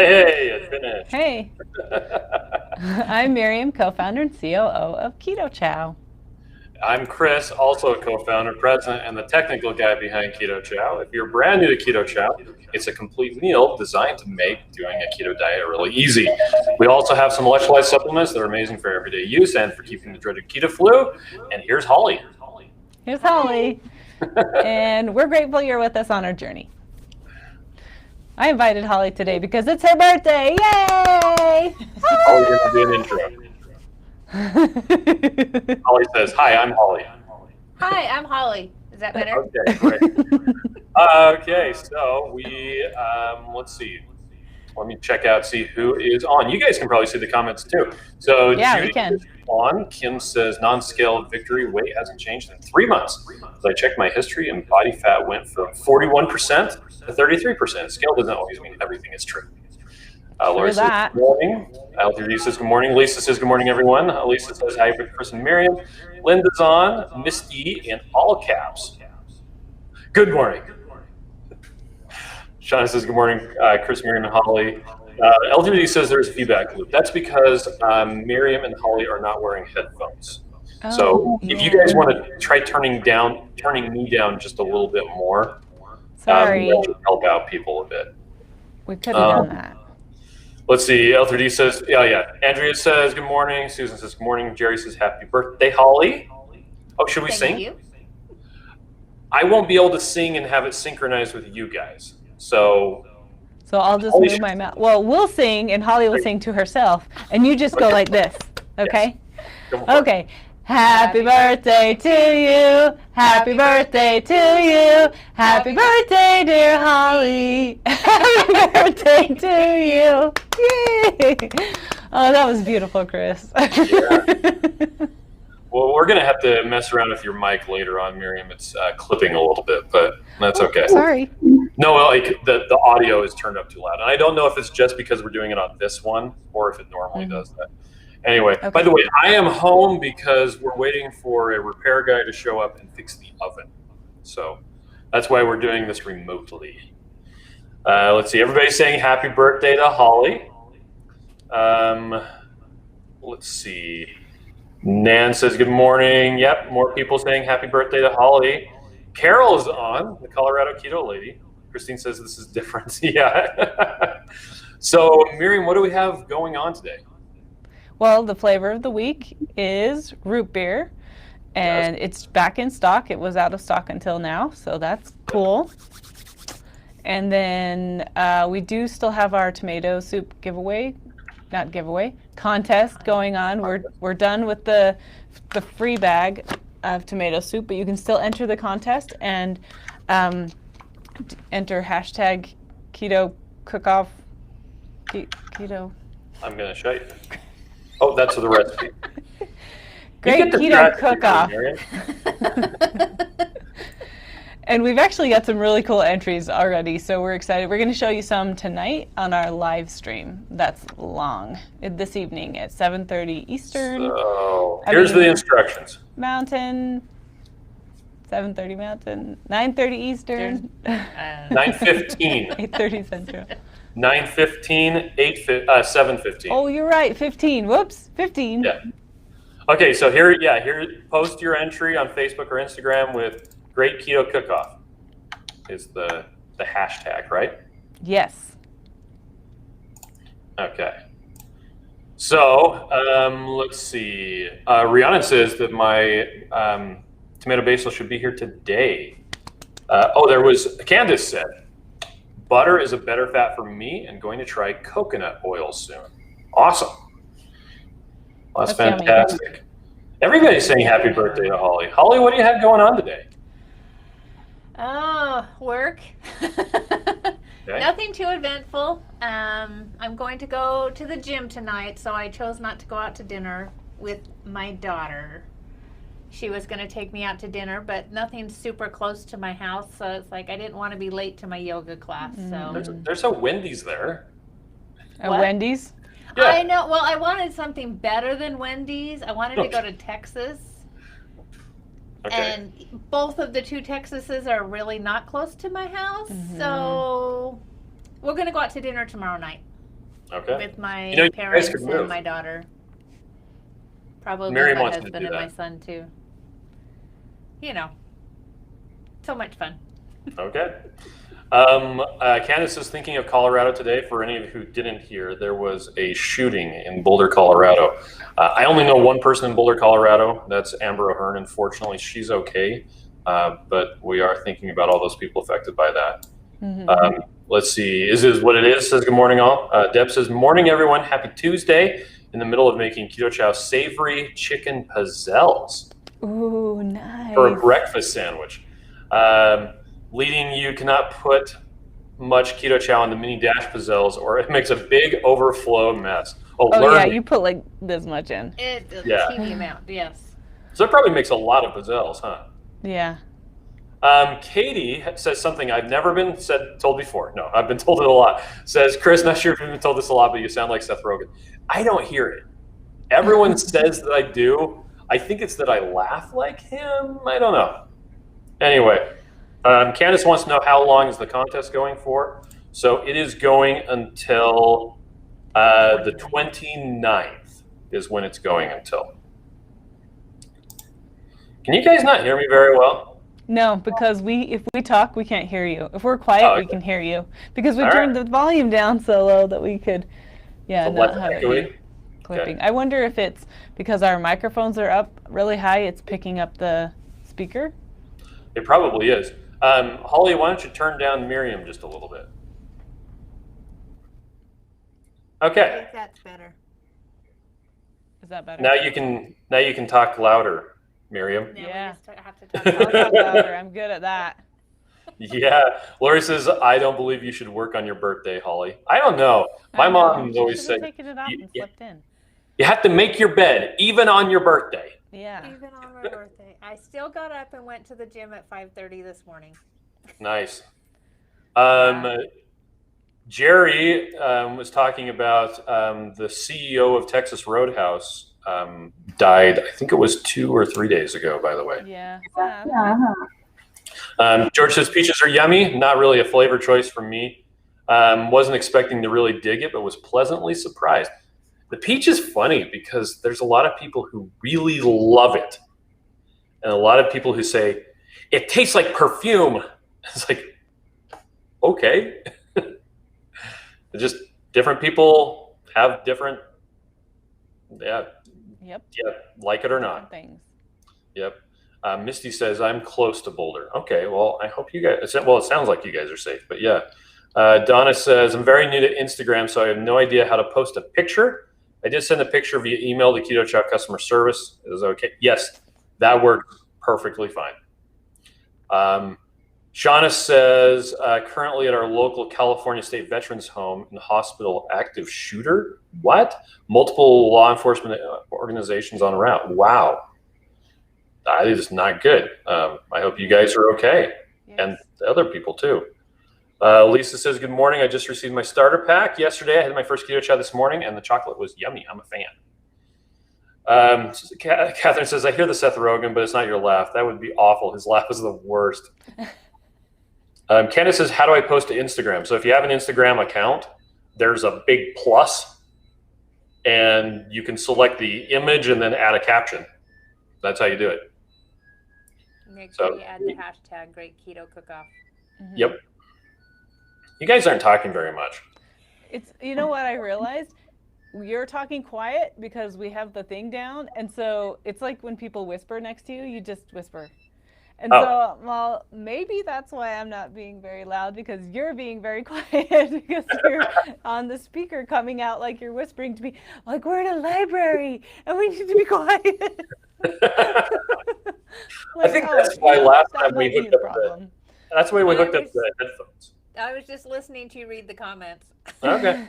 Hey, it's finished. Hey, I'm Miriam, co-founder and COO of Keto Chow. I'm Chris, also a co-founder, president, and the technical guy behind Keto Chow. If you're brand new to Keto Chow, it's a complete meal designed to make doing a keto diet really easy. We also have some electrolyte supplements that are amazing for everyday use and for keeping the dreaded keto flu. And here's Holly. Here's Holly, and we're grateful you're with us on our journey. I invited Holly today because it's her birthday. Yay! Holly's going to do an intro. Holly says, "Hi, I'm Holly." Hi, I'm Holly. Is that better? Okay, great. Okay, so let's see. Let me check out, see who is on. You guys can probably see the comments too. So Yeah, Judy we can. is on. Kim says non-scale victory weight hasn't changed in 3 months. As I checked my history and body fat went from 41% to 33%. Scale doesn't always mean everything is true. Laura says that. good morning. L3D says good morning. Lisa says good morning, everyone. Lisa says hi for Chris and Miriam. Linda's on. Misty in all caps. Good morning. Shauna says good morning, Chris, Miriam, and Holly. L3D says there's a feedback loop. That's because Miriam and Holly are not wearing headphones. So if you guys want to try turning me down just a little bit more, Sorry, that should help out people a bit. we could have done that. Let's see. L3D says, yeah. Andrea says good morning. Susan says good morning. Jerry says happy birthday, Holly. Oh, should we sing? Thank you. I won't be able to sing and have it synchronized with you guys. So I'll just Holly move my mouth. Well, we'll sing, and Holly will sing to herself, and you just go like this, okay? Go for it. Okay. Happy birthday to you. Happy birthday to you. Happy birthday, dear Holly. Happy birthday to you. Yay. Oh, that was beautiful, Chris. Yeah. Well, we're going to have to mess around with your mic later on, Miriam. It's clipping a little bit, but that's okay. Sorry. No, like the audio is turned up too loud. And I don't know if it's just because we're doing it on this one or if it normally does that. Anyway, by the way, I am home because we're waiting for a repair guy to show up and fix the oven. So that's why we're doing this remotely. Let's see. Everybody's saying happy birthday to Holly. Let's see. Nan says good morning. Yep, more people saying happy birthday to Holly. Carol is on, the Colorado Keto lady. Christine says this is different. Yeah. So, Miriam, what do we have going on today? Well, the flavor of the week is root beer, and it's back in stock. It was out of stock until now, so that's cool. And then we do still have our tomato soup contest going on. We're done with the free bag of tomato soup, but you can still enter the contest and enter hashtag keto cookoff. Keto. I'm going to show you. Oh, that's the recipe. Great keto cook-off. And we've actually got some really cool entries already, so we're excited. We're going to show you some tonight on our live stream. That's long. This evening at 7:30 Eastern. So here's the instructions. Mountain. 7:30 Mountain. 9:30 Eastern. 9:15. 8:30 Central. 9:15, 7:15. Oh, you're right. 15. Whoops. 15. Yeah. Okay, so here, post your entry on Facebook or Instagram with Great Keto Cook-Off is the hashtag, right? Yes. Okay. So, let's see. Rhiannon says that my tomato basil should be here today. Candace said, butter is a better fat for me and going to try coconut oil soon. Awesome. Well, that's fantastic. Yummy. Everybody's saying happy birthday to Holly. Holly, what do you have going on today? Oh, work. Okay. Nothing too eventful. I'm going to go to the gym tonight, so I chose not to go out to dinner with my daughter. She was going to take me out to dinner, but nothing super close to my house, so it's like I didn't want to be late to my yoga class. So there's a Wendy's there. A Wendy's? Yeah. I know. Well, I wanted something better than Wendy's. I wanted to go to Texas. Okay. And both of the two Texases are really not close to my house, so we're going to go out to dinner tomorrow night. Okay. with my You guys parents could and move. my daughter. Probably Miriam my wants to husband do and my that. son too. So much fun. Okay. Candace is thinking of Colorado today. For any of you who didn't hear, there was a shooting in Boulder, Colorado. I only know one person in Boulder, Colorado. That's Amber O'Hearn. Unfortunately, she's okay. But we are thinking about all those people affected by that. Let's see. Is what it is? Says good morning, all. Deb says, morning, everyone. Happy Tuesday. In the middle of making Keto Chow savory chicken pizzelles. Ooh, nice. For a breakfast sandwich. Leading you cannot put much Keto Chow in the mini dash pizzelles or it makes a big overflow mess. Yeah, you put like this much in. It's a teeny amount, yes. So it probably makes a lot of pizzelles, huh? Yeah. Katie says something I've never been told before. No, I've been told it a lot. Says, Chris, not sure if you've been told this a lot, but you sound like Seth Rogen. I don't hear it. Everyone says that I do. I think it's that I laugh like him. I don't know. Anyway, Candace wants to know how long is the contest going for. So it is going until the 29th is when it's going until. Can you guys not hear me very well? No, because if we talk, we can't hear you. If we're quiet, we can hear you. Because we turned the volume down so low that we could, not have it clipping. Okay. I wonder if it's because our microphones are up really high, it's picking up the speaker? It probably is. Holly, why don't you turn down Miriam just a little bit? Okay. I think that's better. Is that better? Now you can talk louder, Miriam. Yeah. We just have to I'll talk louder. I'm good at that. Yeah. Lori says, I don't believe you should work on your birthday, Holly. I don't know. My mom always said, taken it off and slept in. You have to make your bed, even on your birthday. Yeah. Even on my birthday. I still got up and went to the gym at 5:30 this morning. Nice. Jerry was talking about the CEO of Texas Roadhouse died. I think it was 2 or 3 days ago, by the way. Yeah. George says peaches are yummy. Not really a flavor choice for me. Wasn't expecting to really dig it, but was pleasantly surprised. The peach is funny because there's a lot of people who really love it. And a lot of people who say, it tastes like perfume. It's like, okay. Just different people have different, like it or not. Things. Yep. Misty says, I'm close to Boulder. Okay, well, I hope you guys, it sounds like you guys are safe, but yeah. Donna says, I'm very new to Instagram, so I have no idea how to post a picture. I did send a picture via email to Keto Chow customer service. It was okay. Yes, that worked perfectly fine. Shauna says, currently at our local California State Veterans Home and Hospital, active shooter. What? Multiple law enforcement organizations on route. Wow. That is not good. I hope you guys are okay. Yes. And the other people too. Lisa says, good morning. I just received my starter pack yesterday. I had my first Keto Chow this morning and the chocolate was yummy. I'm a fan. Catherine says, I hear the Seth Rogen, but it's not your laugh. That would be awful. His laugh is the worst. Candace says, how do I post to Instagram? So if you have an Instagram account, there's a big plus and you can select the image and then add a caption. That's how you do it. Make sure you add the hashtag Great Keto Cook-Off. Mm-hmm. Yep. You guys aren't talking very much. It's, you know what I realized? You're talking quiet because we have the thing down. And so it's like when people whisper next to you, you just whisper. And so, well, maybe that's why I'm not being very loud because you're being very quiet because you're on the speaker coming out like you're whispering to me, like we're in a library and we need to be quiet. I think that's why last time we hooked up that's why we hooked up the headphones. I was just listening to you read the comments. Okay.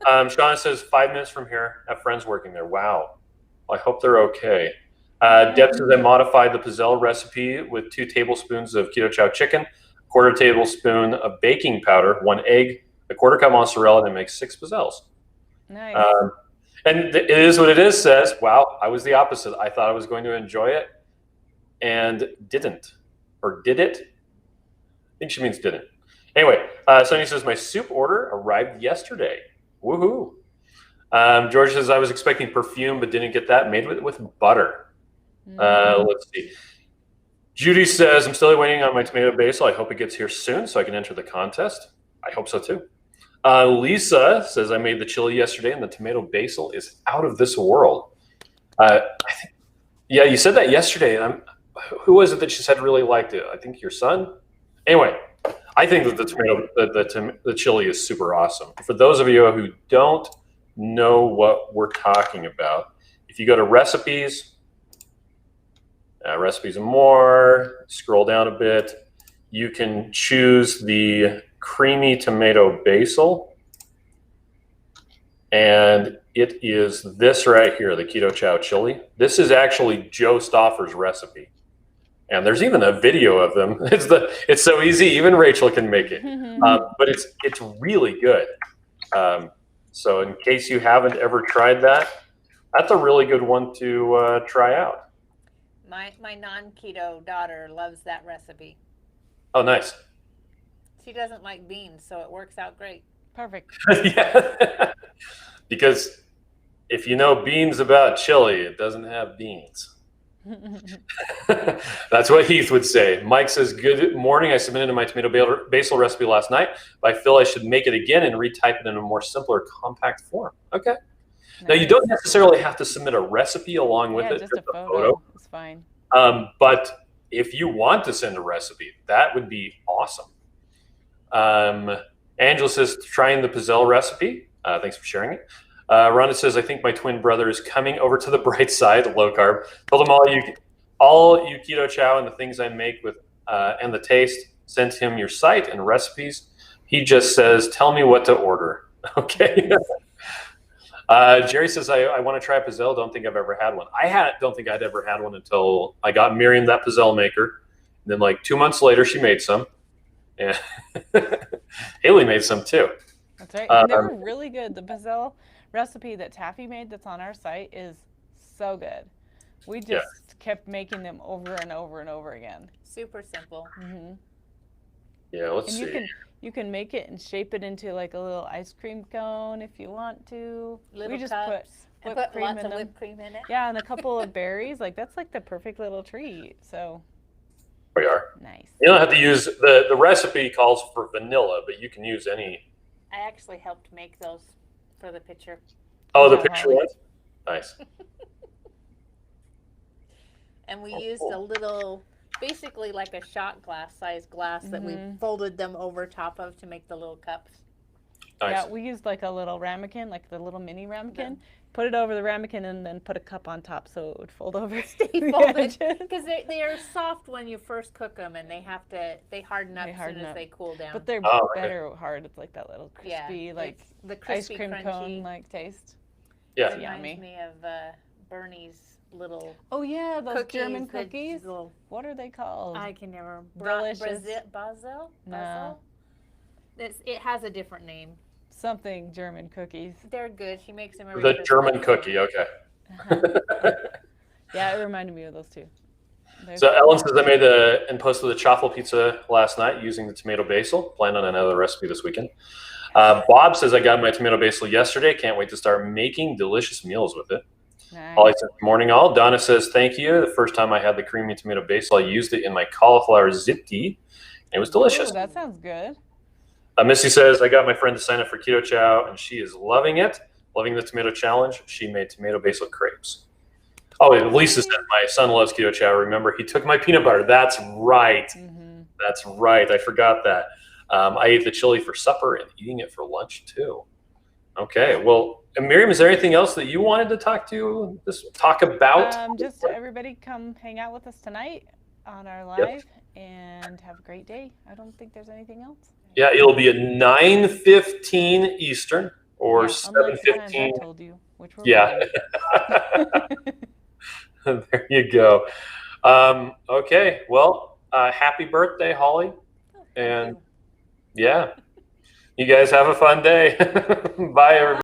Shauna says 5 minutes from here, have friends working there. Wow. Well, I hope they're okay. Deb says I modified the pizzelle recipe with 2 tablespoons of Keto Chow chicken, 1/4 tablespoon of baking powder, 1 egg, a 1/4 cup mozzarella, and it makes 6 pizzelles. Nice. And it is what it is says, wow, I was the opposite. I thought I was going to enjoy it and didn't. Or did it? I think she means didn't. Anyway, Sonia says my soup order arrived yesterday. Woohoo. George says, I was expecting perfume, but didn't get that. Made with butter. Let's see. Judy says, I'm still waiting on my tomato basil. I hope it gets here soon so I can enter the contest. I hope so too. Lisa says, I made the chili yesterday and the tomato basil is out of this world. Yeah, you said that yesterday. Who was it that she said really liked it? I think your son? Anyway, I think that the chili is super awesome. For those of you who don't know what we're talking about, if you go to recipes, recipes and more, scroll down a bit, you can choose the creamy tomato basil, and it is this right here, the Keto Chow chili. This is actually Joe Stoffer's recipe, and there's even a video of them. It's so easy, even Rachel can make it, but it's really good. So in case you haven't ever tried that, that's a really good one to try out. My non-keto daughter loves that recipe. Oh, nice. She doesn't like beans, so it works out great. Perfect. Yeah. Because if you know beans about chili, it doesn't have beans. That's what Heath would say. Mike says, good morning. I submitted my tomato basil recipe last night, but I feel I should make it again and retype it in a more simpler, compact form. Okay. Nice. Now, you don't necessarily have to submit a recipe along with it. Just a photo. It's fine. But if you want to send a recipe, that would be awesome. Angela says, trying the pizzelle recipe. Thanks for sharing it. Rhonda says, I think my twin brother is coming over to the bright side, low carb. Told him all you Keto Chow and the things I make with and the taste. Sent him your site and recipes. He just says, tell me what to order. Okay. Jerry says, I want to try a pizzelle. Don't think I've ever had one. Don't think I'd ever had one until I got Miriam that pizzelle maker. And then like 2 months later, she made some. And Haley made some too. That's right. And they were really good. The pizzelle recipe that Taffy made that's on our site is so good. We just kept making them over and over and over again. Super simple. Mm-hmm. Yeah, let's see. You can make it and shape it into like a little ice cream cone if you want to. Little we just cups. put Lots of whipped cream in it. Yeah, and a couple of berries. Like that's like the perfect little treat. So we are. Nice. You don't have to use the recipe calls for vanilla, but you can use any. I actually helped make those for the picture. Oh, the picture ones? Nice. And we used a little, basically like a shot glass size glass that we folded them over top of to make the little cups. Nice. Yeah, we used like a little ramekin, like the little mini ramekin. Put it over the ramekin and then put a cup on top so it would fold over. Stay folded. Because they are soft when you first cook them, and they harden up as soon as they cool down. But they're better hard. It's like that little crispy, like the crispy, ice cream crunchy cone like taste. Yeah. It reminds me of Bernie's little. Oh yeah, those cookies, German cookies. What are they called? I can never. Delicious. Basil? No. It has a different name. Something German cookies. They're good. She makes them every The German cookie, okay. Yeah, it reminded me of those two. So Ellen says, I made and posted the chaffle pizza last night using the tomato basil. Plan on another recipe this weekend. Bob says, I got my tomato basil yesterday. Can't wait to start making delicious meals with it. Nice. Holly says, morning all. Donna says, thank you. The first time I had the creamy tomato basil, I used it in my cauliflower ziti. It was delicious. Ooh, that sounds good. Missy says, I got my friend to sign up for Keto Chow, and she is loving it, loving the tomato challenge. She made tomato basil crepes. Oh, and Lisa said, my son loves Keto Chow. Remember, he took my peanut butter. That's right. That's right. I forgot that. I ate the chili for supper and eating it for lunch, too. Okay. Well, Miriam, is there anything else that you wanted to talk about? Just everybody come hang out with us tonight on our live and have a great day. I don't think there's anything else. Yeah, it'll be at 9:15 Eastern or 7:15. I told you, which were There you go. Okay, well, happy birthday, Holly. And you guys have a fun day. Bye, everybody.